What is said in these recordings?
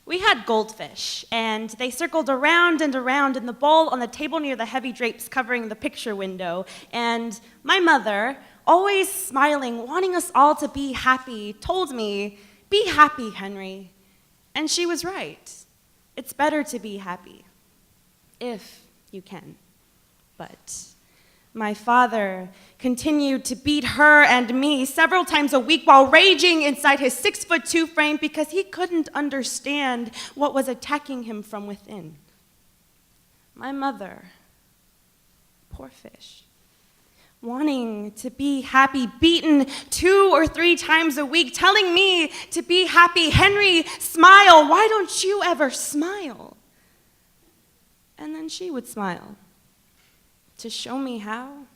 We had goldfish, and they circled around and around in the bowl on the table near the heavy drapes covering the picture window. And my mother, always smiling, wanting us all to be happy, told me, "Be happy, Henry." And she was right. It's better to be happy, if you can. But my father continued to beat her and me several times a week while raging inside his 6'2" frame because he couldn't understand what was attacking him from within. My mother, poor fish, wanting to be happy, beaten 2 or 3 times a week, telling me to be happy. "Henry, smile. Why don't you ever smile?" And then she would smile to show me how,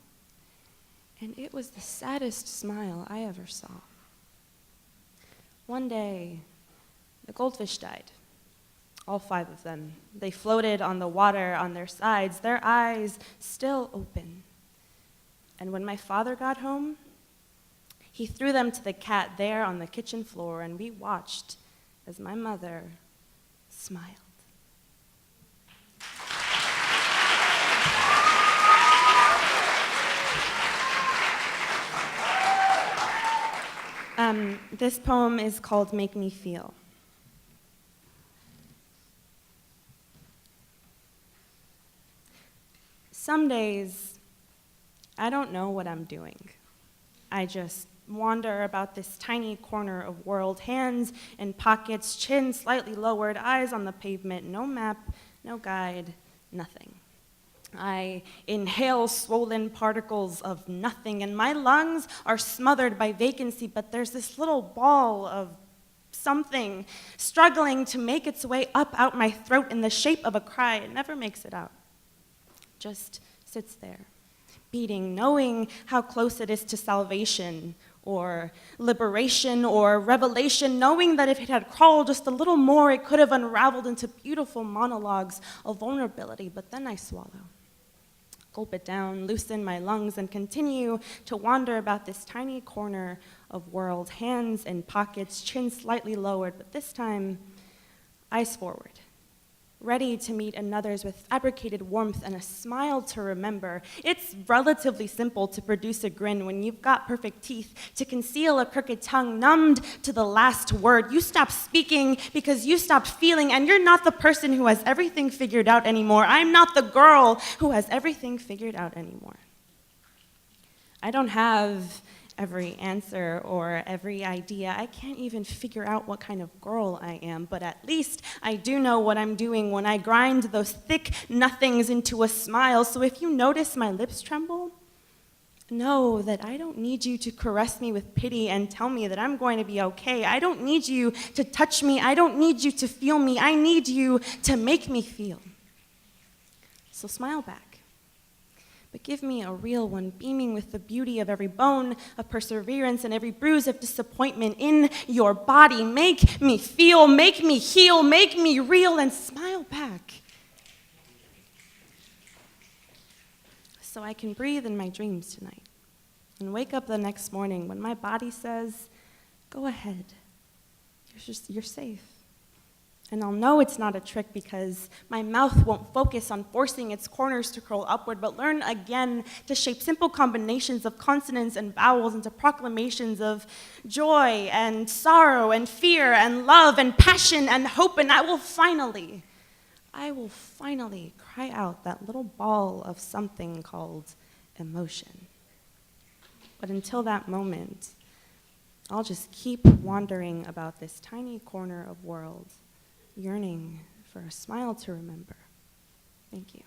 and it was the saddest smile I ever saw. One day, the goldfish died, all 5 of them. They floated on the water on their sides, their eyes still open. And when my father got home, he threw them to the cat there on the kitchen floor, and we watched as my mother smiled. This poem is called "Make Me Feel." Some days, I don't know what I'm doing. I just wander about this tiny corner of world, hands in pockets, chin slightly lowered, eyes on the pavement, no map, no guide, nothing. I inhale swollen particles of nothing, and my lungs are smothered by vacancy, but there's this little ball of something struggling to make its way up out my throat in the shape of a cry. It never makes it out. Just sits there, beating, knowing how close it is to salvation or liberation or revelation, knowing that if it had crawled just a little more, it could have unraveled into beautiful monologues of vulnerability. But then I swallow, gulp it down, loosen my lungs, and continue to wander about this tiny corner of world, hands in pockets, chin slightly lowered, but this time, eyes forward, ready to meet another's with fabricated warmth and a smile to remember. It's relatively simple to produce a grin when you've got perfect teeth, to conceal a crooked tongue numbed to the last word. You stop speaking because you stop feeling, and you're not the person who has everything figured out anymore. I'm not the girl who has everything figured out anymore. I don't have every answer or every idea. I can't even figure out what kind of girl I am, but at least I do know what I'm doing when I grind those thick nothings into a smile. So if you notice my lips tremble, know that I don't need you to caress me with pity and tell me that I'm going to be okay. I don't need you to touch me. I don't need you to feel me. I need you to make me feel. So smile back. But give me a real one, beaming with the beauty of every bone of perseverance and every bruise of disappointment in your body. Make me feel, make me heal, make me real, and smile back. So I can breathe in my dreams tonight and wake up the next morning when my body says, "Go ahead, you're safe." And I'll know it's not a trick because my mouth won't focus on forcing its corners to curl upward, but learn again to shape simple combinations of consonants and vowels into proclamations of joy and sorrow and fear and love and passion and hope, and I will finally cry out that little ball of something called emotion. But until that moment, I'll just keep wandering about this tiny corner of world, yearning for a smile to remember. Thank you.